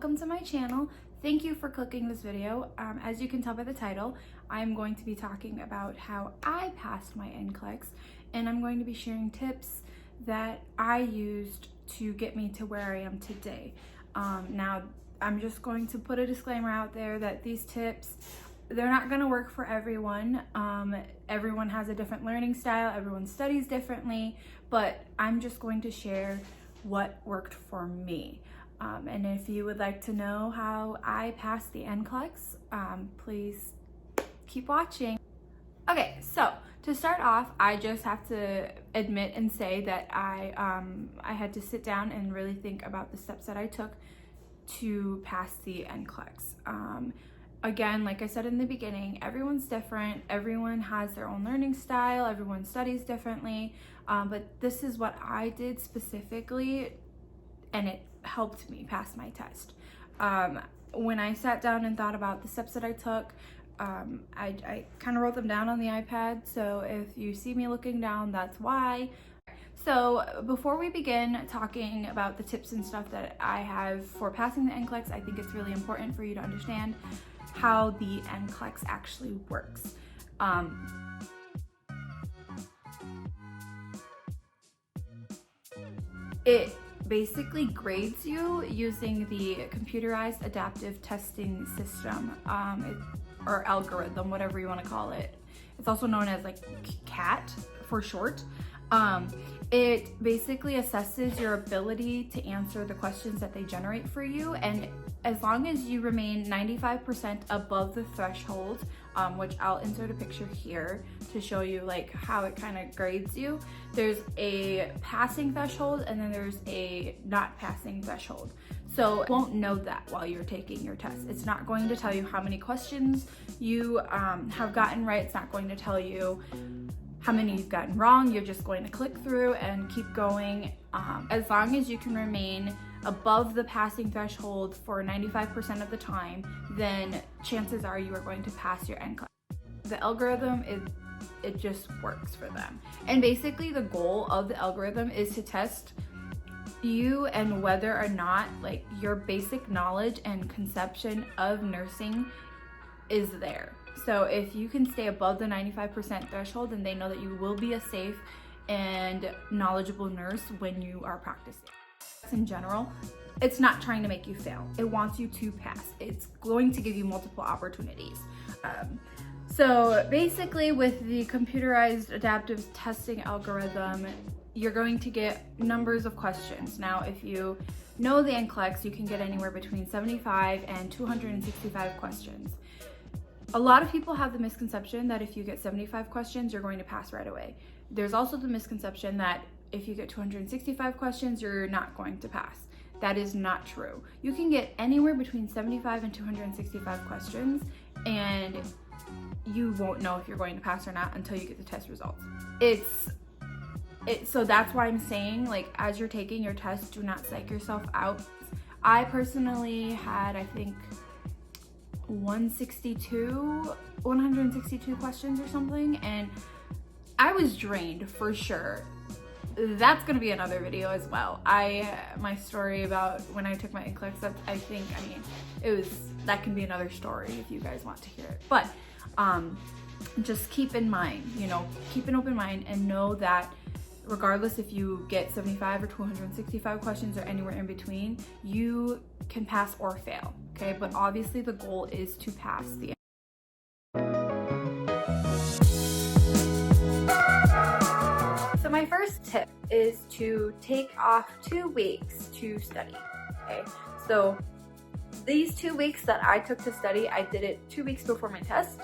welcome to my channel. Thank you for clicking this video. As you can tell by the title, I'm going to be talking about how I passed my NCLEX, and I'm going to be sharing tips that I used to get me to where I am today. Now, I'm just going to put a disclaimer out there that these tips, they're not going to work for everyone. Everyone has a different learning style, everyone studies differently, but I'm just going to share what worked for me. And if you would like to know how I passed the NCLEX, please keep watching. Okay, so to start off, I just have to admit and say that I had to sit down and really think about the steps that I took to pass the NCLEX. Again, like I said in the beginning, everyone's different, everyone has their own learning style, everyone studies differently, but this is what I did specifically, and it helped me pass my test. When I sat down and thought about the steps that I took, I kind of wrote them down on the iPad, so if you see me looking down, that's why. So before we begin talking about the tips and stuff that I have for passing the NCLEX, I think it's really important for you to understand how the NCLEX actually works. It basically grades you using the computerized adaptive testing system, or algorithm, whatever you want to call it. It's also known as like CAT for short. It basically assesses your ability to answer the questions that they generate for you, and as long as you remain 95% above the threshold, which I'll insert a picture here to show you like how it kind of grades you. There's a passing threshold and then there's a not passing threshold. So you won't know that while you're taking your test. It's not going to tell you how many questions you have gotten right. It's not going to tell you how many you've gotten wrong. You're just going to click through and keep going. As long as you can remain above the passing threshold for 95% of the time, then chances are you are going to pass your NCLEX. The algorithm it just works for them. And basically the goal of the algorithm is to test you and whether or not like your basic knowledge and conception of nursing is there. So if you can stay above the 95% threshold, then they know that you will be a safe and knowledgeable nurse when you are practicing. In general, it's not trying to make you fail. It wants you to pass. It's going to give you multiple opportunities. So basically with the computerized adaptive testing algorithm, you're going to get numbers of questions. Now, if you know the NCLEX, you can get anywhere between 75 and 265 questions. A lot of people have the misconception that if you get 75 questions, you're going to pass right away. There's also the misconception that if you get 265 questions, you're not going to pass. That is not true. You can get anywhere between 75 and 265 questions, and you won't know if you're going to pass or not until you get the test results. So that's why I'm saying, like, as you're taking your test, do not psych yourself out. I personally had, I think, 162 questions or something, and I was drained for sure. That's gonna be another video as well. My story about when I took my NCLEX, that can be another story if you guys want to hear it. But just keep in mind, keep an open mind and know that regardless if you get 75 or 265 questions or anywhere in between, you can pass or fail, okay? But obviously the goal is to pass the So my first tip is to take off 2 weeks to study, okay? So these 2 weeks that I took to study, I did it 2 weeks before my test,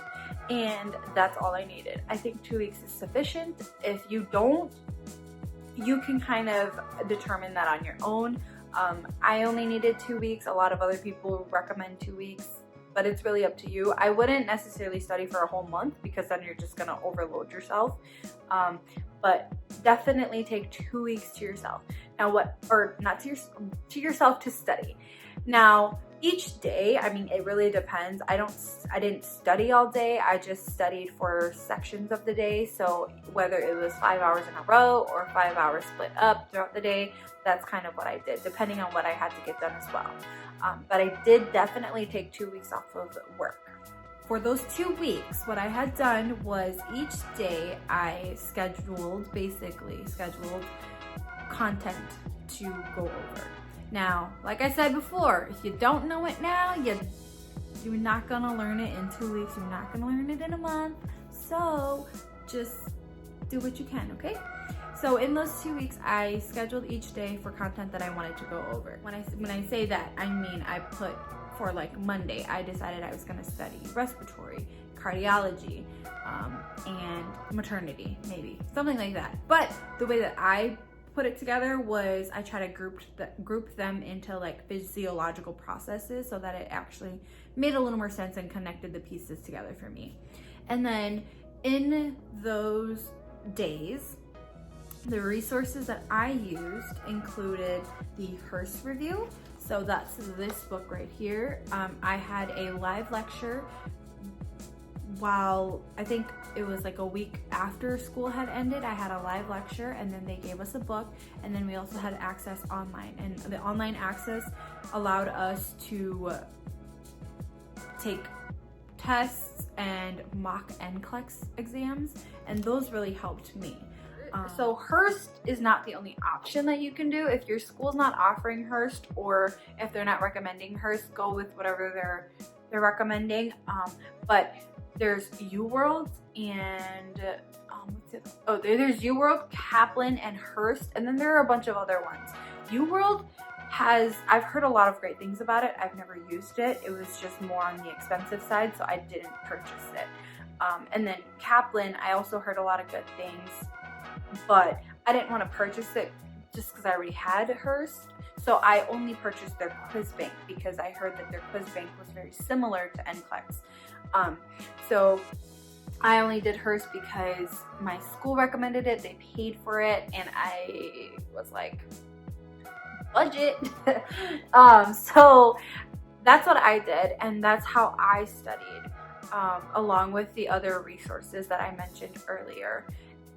and that's all I needed. I think 2 weeks is sufficient. If you don't, you can kind of determine that on your own. I only needed 2 weeks. A lot of other people recommend 2 weeks, but it's really up to you. I wouldn't necessarily study for a whole month because then you're just gonna overload yourself. But definitely take 2 weeks to yourself. Now to yourself to study. Now, each day, I mean, it really depends. I didn't study all day. I just studied for sections of the day. So whether it was 5 hours in a row or 5 hours split up throughout the day, that's kind of what I did, depending on what I had to get done as well. But I did definitely take 2 weeks off of work. For those 2 weeks, what I had done was each day I basically scheduled content to go over. Now, like I said before, if you don't know it now, you're not gonna learn it in 2 weeks, you're not gonna learn it in a month, so just do what you can, okay? So in those 2 weeks, I scheduled each day for content that I wanted to go over. When I say that, I mean I put for like Monday, I decided I was gonna study respiratory, cardiology, and maternity, maybe, something like that. But the way that I put it together was I try to group them into like physiological processes so that it actually made a little more sense and connected the pieces together for me. And then in those days, the resources that I used included the Hearst review. So that's this book right here. I had a live lecture while I think it was like a week after school had ended. I had a live lecture and then they gave us a book, and then we also had access online, and the online access allowed us to take tests and mock NCLEX exams, and those really helped me. So Hearst is not the only option that you can do. If your school's not offering Hearst, or if they're not recommending Hearst, go with whatever they're recommending. But there's UWorld and there's UWorld, Kaplan, and Hearst, and then there are a bunch of other ones. UWorld I've heard a lot of great things about it. I've never used it. It was just more on the expensive side, so I didn't purchase it. And then Kaplan, I also heard a lot of good things, but I didn't want to purchase it just because I already had Hearst. So I only purchased their quiz bank because I heard that their quiz bank was very similar to NCLEX. So I only did Hearst because my school recommended it, they paid for it, and I was like, budget. So that's what I did, and that's how I studied, along with the other resources that I mentioned earlier.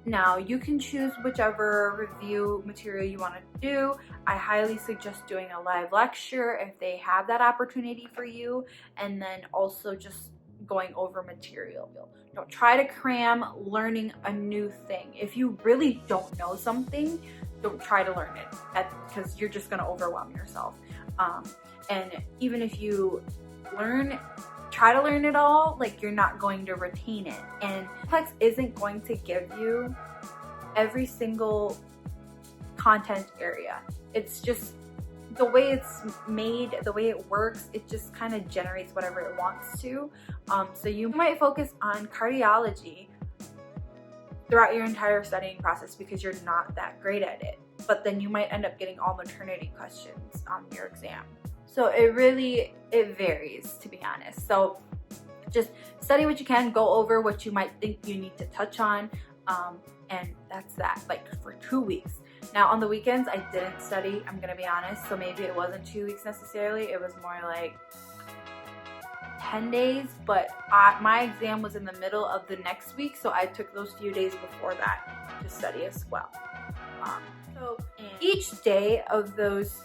Now, you can choose whichever review material you want to do. I highly suggest doing a live lecture if they have that opportunity for you, and then also just going over material. Don't try to cram learning a new thing. If you really don't know something, don't try to learn it because you're just going to overwhelm yourself. And even if you try to learn it all, like, you're not going to retain it. And NCLEX isn't going to give you every single content area. It's just the way it's made, the way it works, it just kind of generates whatever it wants to. So you might focus on cardiology throughout your entire studying process because you're not that great at it. But then you might end up getting all maternity questions on your exam. So it varies, to be honest. So just study what you can, go over what you might think you need to touch on, and that's that, like, for 2 weeks. Now on the weekends, I didn't study, I'm gonna be honest, so maybe it wasn't 2 weeks necessarily, it was more like 10 days, but my exam was in the middle of the next week, so I took those few days before that to study as well. So each day of those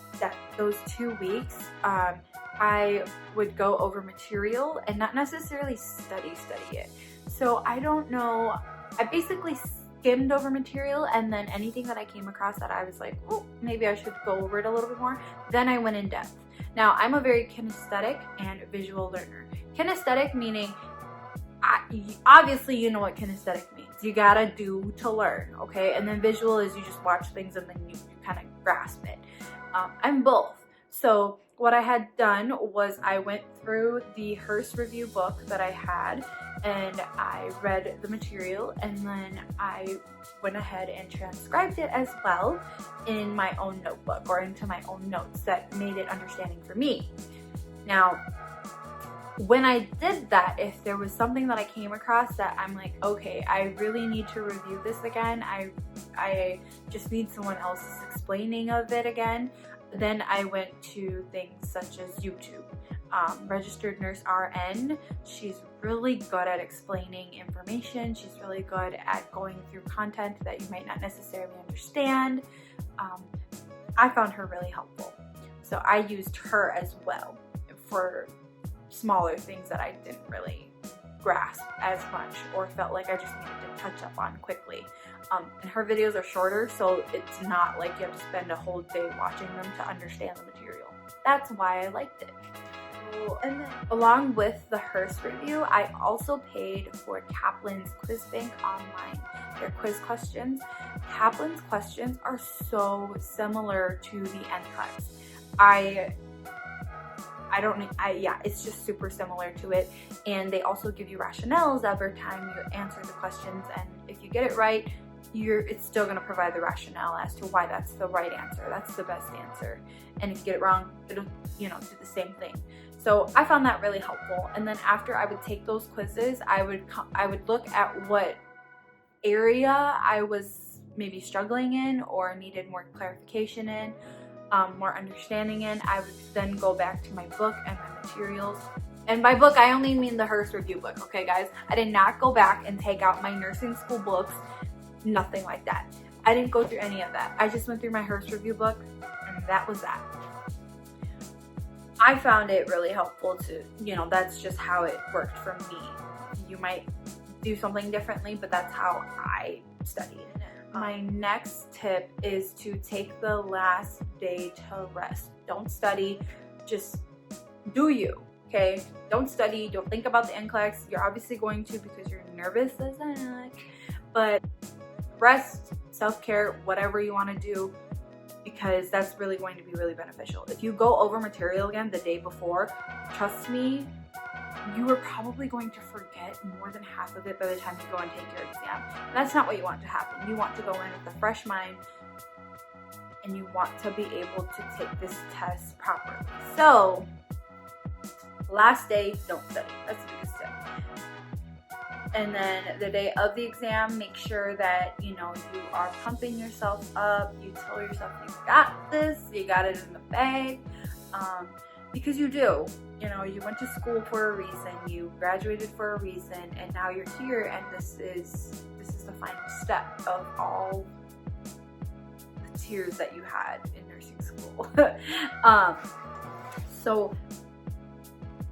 2 weeks, I would go over material and not necessarily study it. So I don't know, I basically skimmed over material, and then anything that I came across that I was like, oh, maybe I should go over it a little bit more, then I went in depth. Now, I'm a very kinesthetic and visual learner. Kinesthetic meaning, obviously you know what kinesthetic means. You gotta do to learn, okay? And then visual is you just watch things and then you kind of grasp it. I'm both. So what I had done was I went through the Hearst review book that I had, and I read the material, and then I went ahead and transcribed it as well in my own notebook or into my own notes that made it understanding for me. Now, when I did that, if there was something that I came across that I'm like, okay, I really need to review this again, I just need someone else's explaining of it again, then I went to things such as YouTube. registered nurse RN. She's really good at explaining information. She's really good at going through content that you might not necessarily understand. I found her really helpful. So I used her as well for smaller things that I didn't really grasp as much or felt like I just needed to touch up on quickly. And her videos are shorter, so it's not like you have to spend a whole day watching them to understand the material. That's why I liked it. And then along with the Hearst review, I also paid for Kaplan's Quiz Bank online, their quiz questions. Kaplan's questions are so similar to the NCLEX. Yeah, it's just super similar to it. And they also give you rationales every time you answer the questions. And if you get it right, it's still going to provide the rationale as to why that's the right answer. That's the best answer. And if you get it wrong, it'll, do the same thing. So I found that really helpful. And then after I would take those quizzes, I would look at what area I was maybe struggling in or needed more clarification in, more understanding in. I would then go back to my book and my materials. And by book, I only mean the Hearst review book, okay guys? I did not go back and take out my nursing school books, nothing like that. I didn't go through any of that. I just went through my Hearst review book, and that was that. I found it really helpful to, that's just how it worked for me. You might do something differently, but that's how I studied. My next tip is to take the last day to rest. Don't study, just do you, okay? Don't study, don't think about the NCLEX. You're obviously going to because you're nervous as heck, but rest, self-care, whatever you want to do, because that's really going to be really beneficial. If you go over material again the day before, trust me, you are probably going to forget more than half of it by the time you go and take your exam. And that's not what you want to happen. You want to go in with a fresh mind, and you want to be able to take this test properly. So, last day, don't study. That's the biggest tip. And then the day of the exam, make sure that, you are pumping yourself up. You tell yourself you got this, you got it in the bag, because you do. You went to school for a reason, you graduated for a reason, and now you're here, and this is the final step of all the tears that you had in nursing school. So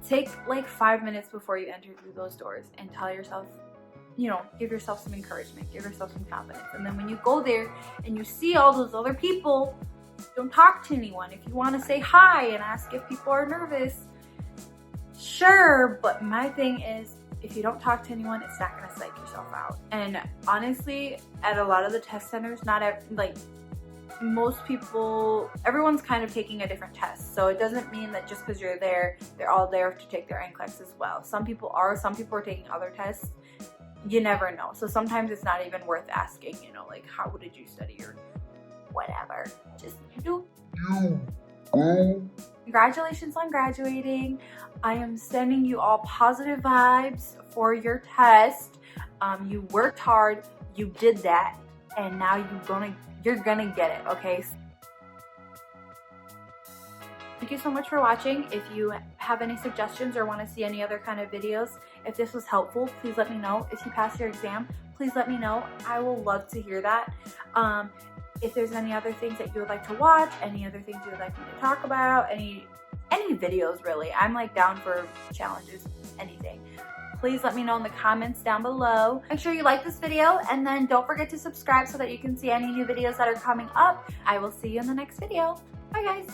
take like 5 minutes before you enter through those doors and tell yourself, give yourself some encouragement, give yourself some confidence. And then when you go there and you see all those other people, don't talk to anyone. If you want to say hi and ask if people are nervous, sure. But my thing is, if you don't talk to anyone, it's not going to psych yourself out. And honestly, at a lot of the test centers, most people, everyone's kind of taking a different test. So it doesn't mean that just because you're there, they're all there to take their NCLEX as well. Some people are taking other tests. You never know. So sometimes it's not even worth asking, like, how did you study or whatever. Just do. Congratulations on graduating. I am sending you all positive vibes for your test. You worked hard, you did that, and now you're gonna get it, okay? Thank you so much for watching. If you have any suggestions or want to see any other kind of videos, if this was helpful, please let me know. If you pass your exam, please let me know. I will love to hear that. If there's any other things that you would like to watch, any other things you would like me to talk about, any videos really. I'm like down for challenges, anything. Please let me know in the comments down below. Make sure you like this video, and then don't forget to subscribe so that you can see any new videos that are coming up. I will see you in the next video. Bye guys.